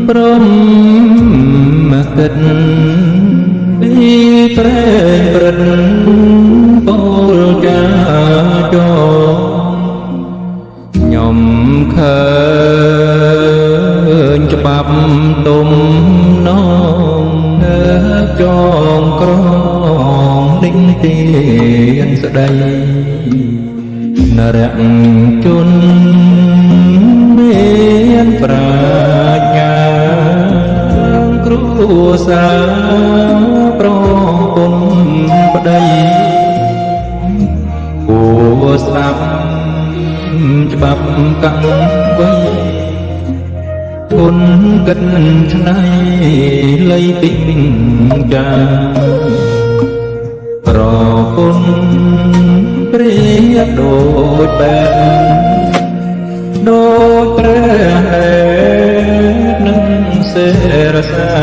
ព្រមមកគិតពីប្រែប្រឌិនពោលចាចោខ្ញុំឃើញច្បាប់ទុំនងចងក្រងដេញទានស្ដីនរៈជនមានប្រាជ្ញាគ្រួសារប្រពន្ធប្តីគួរស្ដាប់ច្បាប់កាំងវៃគុណកិនឆ្នៃលៃពីចាប្រពន្ធព្រៀបដូចបែបដូចព្រះនឹងសេរសា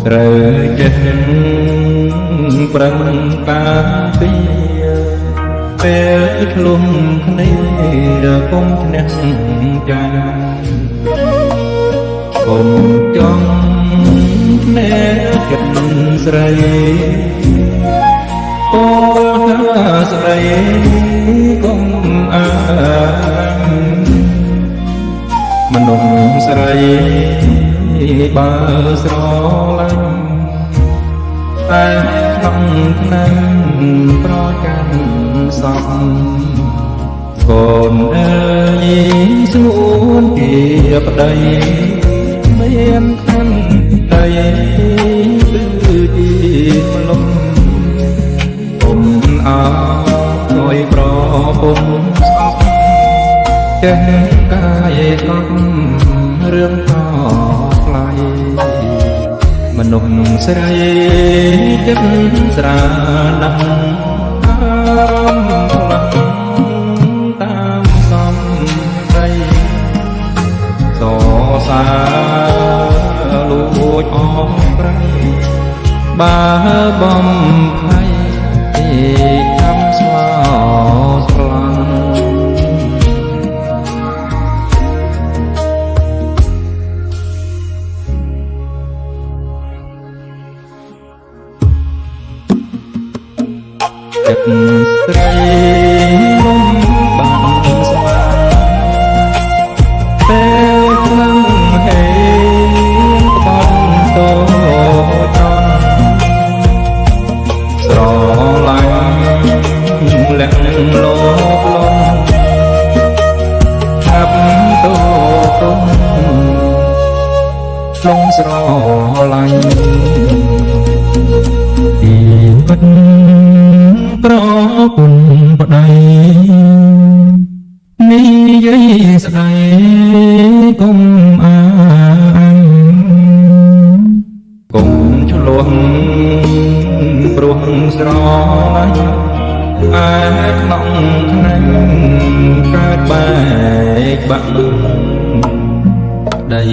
ត្រូវចេះប្រឹងការពារពេលឆ្លងគ្នាកុំឈ្នះចាញ់កុំចង់ភ្នែកចិត្តស្រីពោលថាស្រីកុំអាងមនុស្សស្រីបើស្រឡាញ់តែក្នុងឆ្នាំប្រកាន់សពកូនអើយស្ងួនជាប្តីមានខាន់ដីគឺជាម្លំពុំអើយប្រពន្ធស្អប់ចេះកាយស្ងប់រឿងខុសថ្លៃមនុស្សស្រីចិត្តស្រាលណាស់តាមសំដីសរសាលួចអស់ប្រៃបើបំភ័យចាំស្វាស្លាញ់ចិត្តស្រីមុំបានស្វាពេលខ្លាំងហេក្បត់តូចស្រឡាញ់លះលោកលំថាប់តូទុំស្លងស្រឡាញ់ពីវិតប្រពន្ធប្តីនិយាយស្ដីកុំអាងកុំឆ្លោះព្រោះស្រឡាញ់ឯក្នុងឆ្នាំកើតបែកបាក់ដី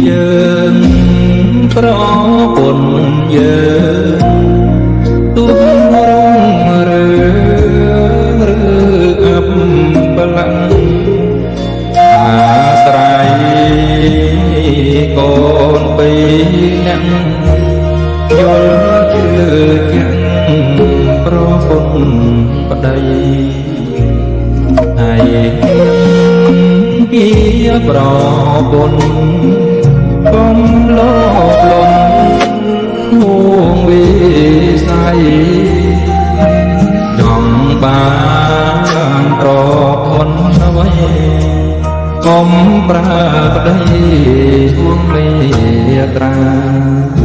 យើងប្រពន្ធយើងទុំអាស្រ័យកូនពីរនាក់យល់ជឿជាក់ប្រពន្ធប្តីហើយជាប្រពន្ធកុំលោភលន់ហួងវិស័យចង់បានប្រពន្ធអ្វីកុំប្រើប្តីហួងមេត្រា